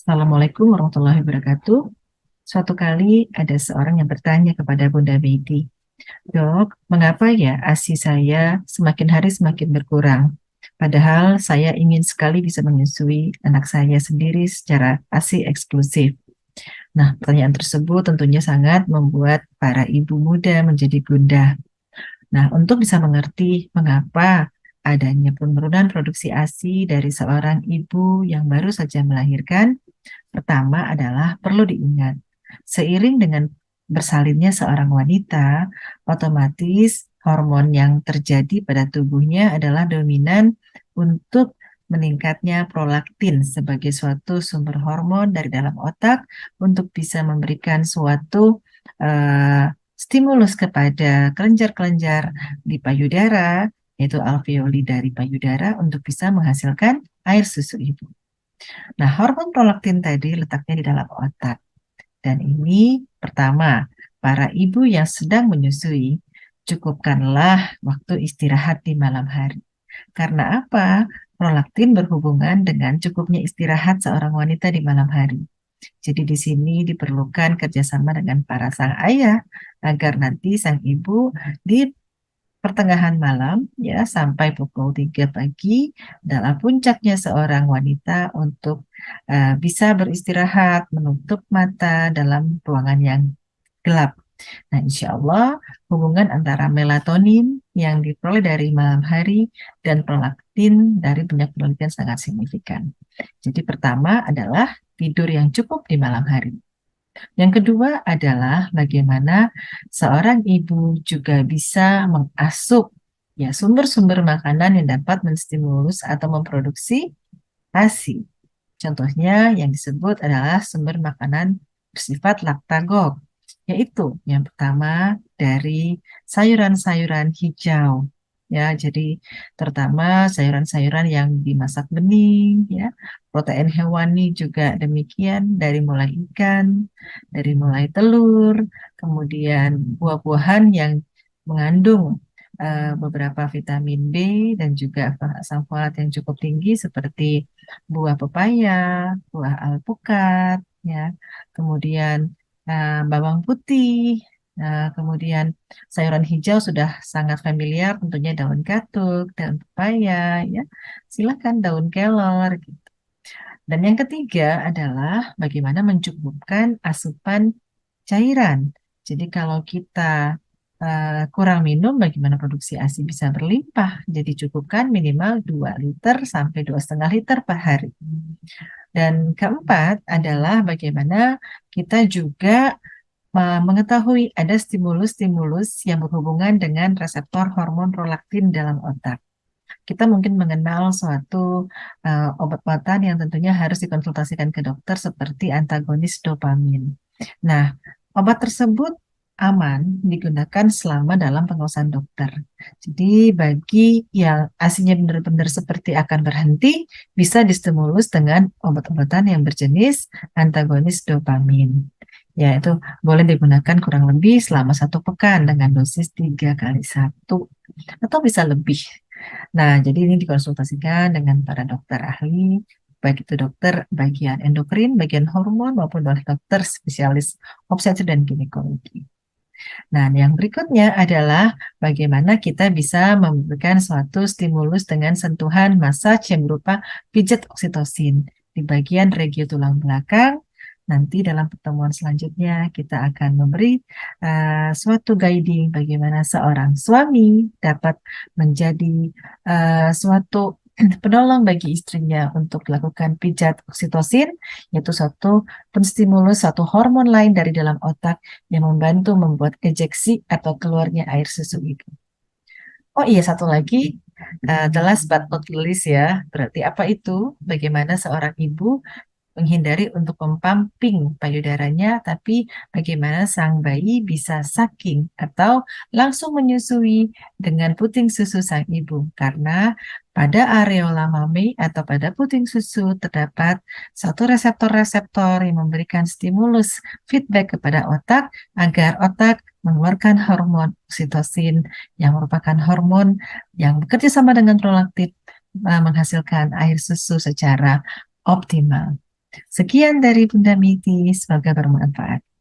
Assalamualaikum warahmatullahi wabarakatuh. Suatu kali ada seorang yang bertanya kepada Bunda Medi, "Dok, mengapa ya ASI saya semakin hari semakin berkurang? Padahal saya ingin sekali bisa menyusui anak saya sendiri secara ASI eksklusif." Nah, pertanyaan tersebut tentunya sangat membuat para ibu muda menjadi gundah. Nah, untuk bisa mengerti mengapa adanya penurunan produksi ASI dari seorang ibu yang baru saja melahirkan, pertama adalah perlu diingat, seiring dengan bersalinnya seorang wanita, otomatis hormon yang terjadi pada tubuhnya adalah dominan untuk meningkatnya prolaktin sebagai suatu sumber hormon dari dalam otak untuk bisa memberikan suatu stimulus kepada kelenjar-kelenjar di payudara, yaitu alveoli dari payudara untuk bisa menghasilkan air susu ibu. Nah, hormon prolaktin tadi letaknya di dalam otak. Dan ini pertama, para ibu yang sedang menyusui, cukupkanlah waktu istirahat di malam hari. Karena apa? Prolaktin berhubungan dengan cukupnya istirahat seorang wanita di malam hari. Jadi di sini diperlukan kerjasama dengan para sang ayah agar nanti sang ibu di pertengahan malam ya sampai pukul 3 pagi adalah puncaknya seorang wanita untuk bisa beristirahat, menutup mata dalam ruangan yang gelap. Nah, insya Allah hubungan antara melatonin yang diperoleh dari malam hari dan prolaktin dari banyak penelitian sangat signifikan. Jadi pertama adalah tidur yang cukup di malam hari. Yang kedua adalah bagaimana seorang ibu juga bisa mengasup ya sumber-sumber makanan yang dapat menstimulus atau memproduksi ASI. Contohnya yang disebut adalah sumber makanan bersifat laktagog, yaitu yang pertama dari sayuran-sayuran hijau. Ya, jadi terutama sayuran-sayuran yang dimasak bening, ya, protein hewani juga demikian, dari mulai ikan, dari mulai telur, kemudian buah-buahan yang mengandung beberapa vitamin B dan juga asam folat yang cukup tinggi seperti buah pepaya, buah alpukat, ya, kemudian bawang putih, kemudian sayuran hijau sudah sangat familiar, tentunya daun katuk, daun pepaya, ya, silakan daun kelor, gitu. Dan yang ketiga adalah bagaimana mencukupkan asupan cairan. Jadi kalau kita kurang minum, bagaimana produksi ASI bisa berlimpah? Jadi cukupkan minimal 2 liter sampai 2,5 liter per hari. Dan keempat adalah bagaimana kita juga mengetahui ada stimulus-stimulus yang berhubungan dengan reseptor hormon prolaktin dalam otak. Kita mungkin mengenal suatu obat-obatan yang tentunya harus dikonsultasikan ke dokter seperti antagonis dopamin. Nah, obat tersebut aman digunakan selama dalam pengawasan dokter. Jadi bagi yang asinya benar-benar seperti akan berhenti, bisa distimulus dengan obat-obatan yang berjenis antagonis dopamin. Ya, itu boleh digunakan kurang lebih selama 1 pekan dengan dosis 3 kali 1 atau bisa lebih. Nah, jadi ini dikonsultasikan dengan para dokter ahli, baik itu dokter bagian endokrin, bagian hormon, maupun oleh dokter spesialis obstetri dan ginekologi. Nah, yang berikutnya adalah bagaimana kita bisa memberikan suatu stimulus dengan sentuhan massage yang berupa pijat oksitosin di bagian regio tulang belakang. Nanti dalam pertemuan selanjutnya kita akan memberi suatu guiding bagaimana seorang suami dapat menjadi suatu penolong bagi istrinya untuk melakukan pijat oksitosin, yaitu suatu penstimulus, suatu hormon lain dari dalam otak yang membantu membuat ejeksi atau keluarnya air susu itu. Oh iya, satu lagi, the last but not least ya, berarti apa itu? Bagaimana seorang ibu menghindari untuk mempamping payudaranya, tapi bagaimana sang bayi bisa sucking atau langsung menyusui dengan puting susu sang ibu. Karena pada areola mami atau pada puting susu terdapat satu reseptor-reseptor yang memberikan stimulus feedback kepada otak agar otak mengeluarkan hormon oksitosin yang merupakan hormon yang bekerja sama dengan prolaktin menghasilkan air susu secara optimal. Sekian dari Bunda Miti, semoga bermanfaat.